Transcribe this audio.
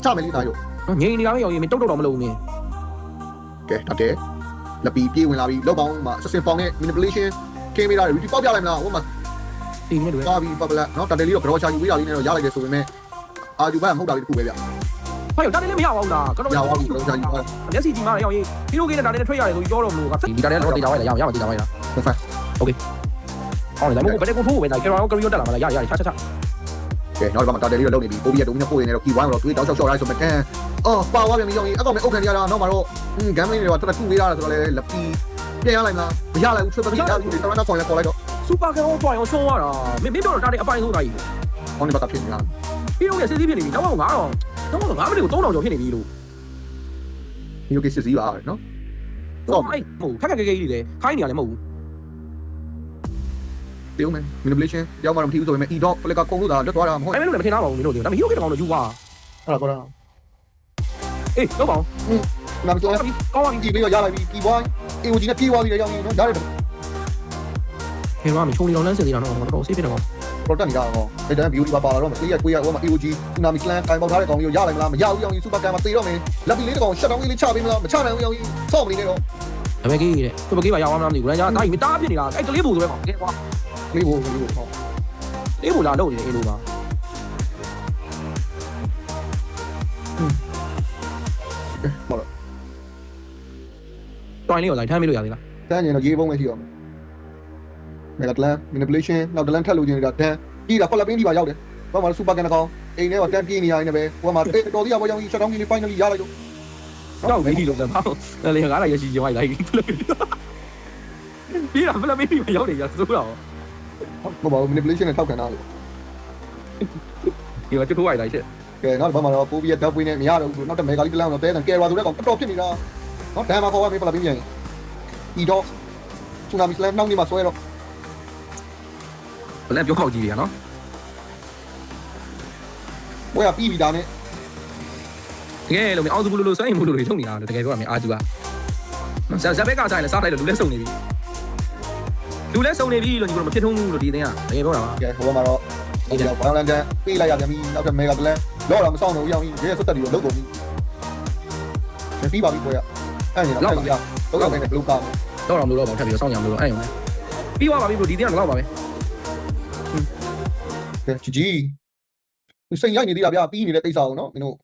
ချမယ်လေးသားရော ငိန်နေရမယ်ရောင်ရင်မတုတ်တော့မလို့နေ ကဲတက်တယ်လက်ပြီးပြေးဝင်လာပြီးလောက်ပေါင်းမှာဆက်စင်ပေါင်းနဲ့ manipulation ကင်းပေးတာ repeat ပေါက်ပြလိုက်မလားဟိုမှာ ဒီနေ့တွေ သွားပြီးပတ်ပလက်နော်တက်တယ်လေးတော့ကြောချာယူပေးတာလေးနဲ့တော့ရလိုက်တယ်ဆိုပေမဲ့အာဂျူဘတ်မဟုတ်တာလေးတစ်ခုပဲဗျ ဟာရောတာတယ်လည်းမရပါဘူးလားကတော့ ရပါဘူးကြောချာယူပါ မျက်စိကြီးမှရောင်ရင်ဟီရိုကင်းနဲ့တာတယ်ထွက်ရတယ်ဆိုပြီးပြောတော့မလို့ကဒီတာတယ်တော့တေးတာပဲလားရအောင်တေးတာပဲလား ဟုတ်ဖက် โอเคဟောလေဒါမှမဟုတ်ဘယ်တဲ့ကိုထိုးပဲဒါကယ်ရောကရီယိုတက်လာမလားရချချ ကဲနောက်တော့မှတက်တယ်လေးတော့လုံနေပြီပိုးပြီးတော့ပိုးနေတော့ကီဝိုင်းတော့တွေးတောက်ချောက်ချောက်လိုက်ဆိုမဲ့ကန်အော်ပါသွားပြန်ပြီရောင်းကြီးအကောင်မဲ့အုတ်ခံရတာနောက်မှတော့ဂမ်းမင်းတွေကတက်တက်ခုပေးတာဆိုတော့လေလက်ပြီးပြန်ရလိုက်မလားမရလိုက်ဘူးဆွတ်ပြီးတာဒီတရနာဖောင်လည်းပေါ်လိုက်တော့ စူပါကယ်ရောပွိုင်အောင်ရှုံးသွားတာမင်းပြောတော့တာတယ်အပိုင်ဆုံးသားကြီး ဟောင်းဒီဘက်ကဖြစ်နေတာ ဟီရိုရဲ့စစ်စစ်ဖြစ်နေပြီတော့ငါတော့9မိနစ်ကို3000ကျော်ဖြစ်နေပြီလို့ ဒီလိုကိစ္စစီးပါနော် တော့အဲ့မဟုတ်ခက်ခက်ခဲခဲကြီးလေခိုင်းနေရလည်းမဟုတ်ဘူး ပြုံးမယ် manipulation ရောက်မှတော့မထီးဘူးဆိုပေမဲ့ e dot flicker ကုန်လို့ဒါလွတ်သွားတာမဟုတ် အဲ့မင်းတို့လည်းမထင်တော့ပါဘူးမင်းတို့ဒါပေမဲ့ဟီရိုကကောင်တော့ယူပါ အဲ့ဒါကောတာ အေးတော့ပါဦး နာမကျော် ကောင်းပါပြီ ဒီပြီးတော့ရလိုက်ပြီ key boy AOG နဲ့ပြေးသွားပြီလေရောင်းကြီးနော်ဒါတွေ ဟေးမချုံလီတော်လန်းစင်နေတာတော့တော့ဆေးဖြစ်နေတော့ product နေတာတော့ဒါတန်း beauty ပါလာတော့မသေးရကိုရဟိုမှာ AOG tsunami slam တိုင်ပေါက်ထားတဲ့ကောင်လေးကိုရလိုက်မလားမရဘူးရောင်းကြီး super cam မှာသေတော့မယ်လက်ပြီးလေးတကောင် shut down လေးချပေးမလားမချနိုင်ဘူးရောင်းကြီးဆော့မလေးနဲ့တော့ ဒါပေမဲ့ကြီးတဲ့သူ့ဘကေးပါရောက်အောင်မလားမသိဘူးရန်ကြာတာကြီးမတားဖြစ်နေတာအဲ့ကလေးဘူဆိုပဲကောင်ကဲကွာ လေးဖို့လေးဖို့ဟော လေးဘူလာတော့နေတယ်အေးလိုပါ ဟောတော့ တိုင်လေးကိုလိုက်ထမ်းမိလို့ရသေးလား တန်းရင်တော့ရေးပုံးပဲရှိအောင် mega plan manipulation နောက်တလန်ထက်လို့ချင်းနေတာတန်းကြီးတာဖက်လက်ပင်းကြီးပါရောက်တယ်ဘာမှ super cam ကောင်အိမ်ထဲမှာတန်းပြေးနေရနေပဲဟိုမှာတော်သေးရပါရောင်းကြီး shut down ကြီး finally ရလိုက်တော့ တော့ဗီဒီလို့လည်းမဟုတ်လေငါလည်းရရှိချင်လိုက်ပြီးတာဖလက်မင်းပြီးမရောက်နေရစိုးတော့ မဟုတ်ပါဘူး manipulation နဲ့ထောက်ခံတာလို့ ဒီမှာကျွတ်ထိုးလိုက်ချက် ကဲနောက်ဘာမှတော့ပိုးပြီးတော့ပွေးနေမရတော့ဘူးနောက်တော့ mega လေးတလန်တော့တဲတယ်ကဲရာဆိုတဲ့ကောင်တော်ဖြစ်နေတာနော်ဒန်မှာခေါ်ရမေးဖက်လက်ပင်းပြန် e dot tsunami slam နောက်နေမှာဆွဲတော့ ဘလက်ပြောခောက်ကြီးတွေနော် ဝဲရပြီးပြီဒါနဲ့ တကယ်လို့မအောင်သူဘူးလို့စွန့်ရင်ဘူးလို့တွေထုတ်နေတာတကယ်ပြောရမယ်အာကျူကဇက်ဘက်ကဆိုင်လဲစားလိုက်လို့လူလဲစုံနေပြီလူလဲစုံနေပြီလို့ညီတို့မဖြစ်ထုံးဘူးလို့ဒီသင်းကတကယ်ပြောတာပါ ကဲဟိုမှာတော့ဒီတော့ဘာလန်တန်ပေးလိုက်ရပြန်ပြီနောက်တော့ mega plan လောတော့မဆောင်တော့ဘူးရောင်းကြီးရဲဆွတ်တက်ပြီးတော့လုတ်ကုန်ပြီပြီးပါပြီကိုရအဲ့ဒါတော့လောက်ရတော့တော့လည်းဘလုတ်ကောင်း တော့တော့မလို့တော့ထပ်ပြီးတော့စောင့်ကြမလို့တော့အဲ့ရုံနဲ့ပြီးသွားပါပြီလို့ဒီသင်းကတော့ပါပဲ ကဲជីជីစိတ်ရိုက်နေသေးတာဗျာပြီးနေတဲ့ကိစ္စအောင်နော်မင်းတို့